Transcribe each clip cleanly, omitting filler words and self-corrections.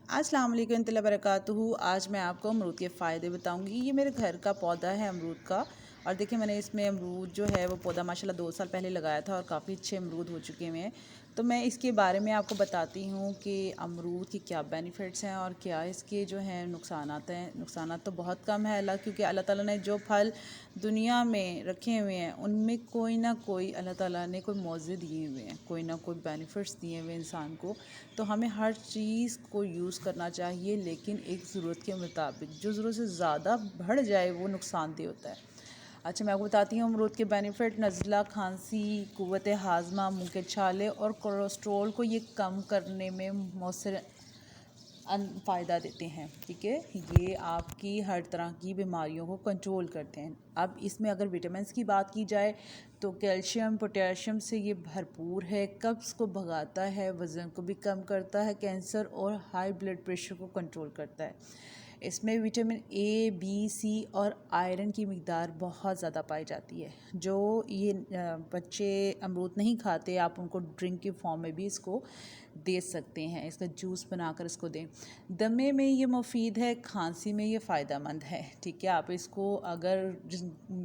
अस्सलाम वालेकुम warahmatullahi वबरकातुहू। आज मैं आपको अमरूद के फ़ायदे बताऊंगी। ये मेरे घर का पौधा है अमरूद का, और देखिए मैंने इसमें अमरूद जो है वो पौधा माशाल्लाह 2 साल पहले लगाया था और काफ़ी अच्छे अमरूद हो चुके हुए हैं। तो मैं इसके बारे में आपको बताती हूँ कि अमरूद के क्या बेनिफिट्स हैं और क्या इसके जो हैं नुकसानात हैं। नुकसानात तो बहुत कम है क्योंकि अल्लाह ताला ने जो फल दुनिया में रखे हुए हैं उनमें कोई ना कोई अल्लाह ताला ने कोई मौज़े दिए हुए हैं, कोई ना कोई बेनिफिट्स दिए हुए इंसान को। तो हमें हर चीज़ को यूज़ करना चाहिए, लेकिन एक ज़रूरत के मुताबिक। जो ज़रूरत से ज़्यादा बढ़ जाए वो नुकसानदेह होता है। अच्छा, मैं आपको बताती हूँ अमरूद के बेनिफिट। नज़ला, खांसी, क़ुव्वत हाज़मा, मुँह के छाले और कोलेस्ट्रॉल को ये कम करने में मौसर फ़ायदा देते हैं। ठीक है, ये आपकी हर तरह की बीमारियों को कंट्रोल करते हैं। अब इसमें अगर विटामिन्स की बात की जाए तो कैल्शियम, पोटेशियम से ये भरपूर है। कब्ज़ को भगाता है, वज़न को भी कम करता है, कैंसर और हाई ब्लड प्रेशर को कंट्रोल करता है। इसमें विटामिन ए, बी, सी और आयरन की मिक़दार बहुत ज़्यादा पाई जाती है। जो ये बच्चे अमरूद नहीं खाते, आप उनको ड्रिंक के फॉर्म में भी इसको दे सकते हैं, इसका जूस बनाकर इसको दें। दमे में ये मुफीद है, खांसी में ये फ़ायदेमंद है। ठीक है, आप इसको अगर जिस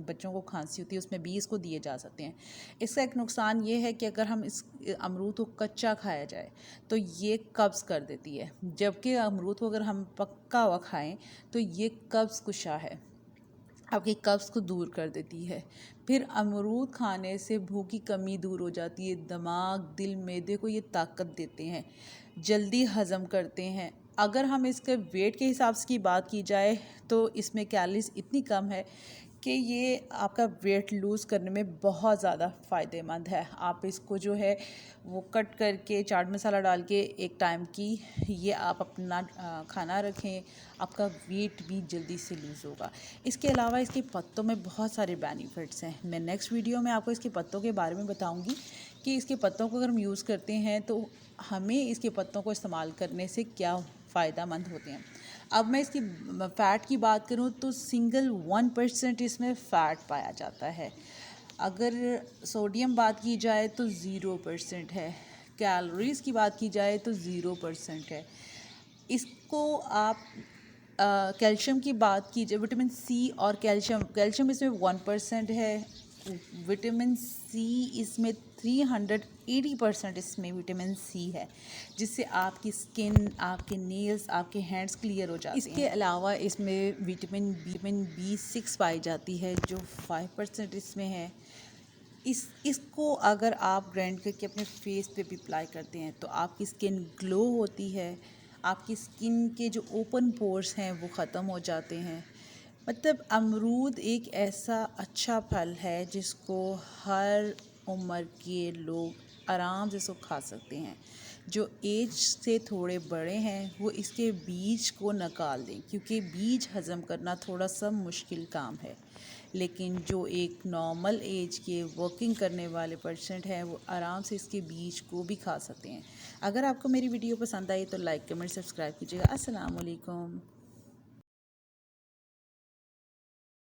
बच्चों को खांसी होती है उसमें भी इसको दिए जा सकते हैं। इसका एक नुकसान ये है कि अगर हम इस अमरूद को कच्चा खाया जाए तो ये कब्ज़ कर देती है, जबकि अमरूद को अगर हम पका हुआ खाएं तो ये कब्ज़ कुशा है, आपकी कब्ज़ को दूर कर देती है। फिर अमरूद खाने से भूख की कमी दूर हो जाती है। दिमाग, दिल, मैदे को ये ताकत देते हैं, जल्दी हज़म करते हैं। अगर हम इसके वेट के हिसाब से की बात की जाए तो इसमें कैलोरीज इतनी कम है कि ये आपका वेट लूज़ करने में बहुत ज़्यादा फ़ायदेमंद है। आप इसको जो है वो कट करके चाट मसाला डाल के एक टाइम की ये आप अपना खाना रखें, आपका वेट भी जल्दी से लूज़ होगा। इसके अलावा इसके पत्तों में बहुत सारे बेनिफिट्स हैं। मैं नेक्स्ट वीडियो में आपको इसके पत्तों के बारे में बताऊंगी कि इसके पत्तों को अगर हम यूज़ करते हैं तो हमें इसके पत्तों को इस्तेमाल करने से क्या फ़ायदा मंद होते हैं। अब मैं इसकी फ़ैट की बात करूं तो सिंगल 1% इसमें फ़ैट पाया जाता है। अगर सोडियम बात की जाए तो 0% है। कैलोरीज़ की बात की जाए तो 0% है। इसको आप कैल्शियम की बात की जाए, विटामिन सी और कैल्शियम इसमें 1% है। विटामिन सी इसमें 380% इसमें विटामिन सी है, जिससे आपकी स्किन, आपके नेल्स, आपके हैंड्स क्लियर हो जाते हैं। इसके अलावा इसमें विटामिन B6 पाई जाती है जो 5% इसमें है। इसको अगर आप ग्राइंड करके अपने फेस पे भी अप्लाई करते हैं तो आपकी स्किन ग्लो होती है, आपकी स्किन के जो ओपन पोर्स हैं वो ख़त्म हो जाते हैं। मतलब अमरूद एक ऐसा अच्छा फल है जिसको हर उम्र के लोग आराम से इसको खा सकते हैं। जो एज से थोड़े बड़े हैं वो इसके बीज को निकाल दें, क्योंकि बीज हज़म करना थोड़ा सा मुश्किल काम है। लेकिन जो एक नॉर्मल एज के वर्किंग करने वाले पर्सन हैं वो आराम से इसके बीज को भी खा सकते हैं। अगर आपको मेरी वीडियो पसंद आई तो लाइक, कमेंट, सब्सक्राइब कीजिएगा। अस्सलाम वालेकुम।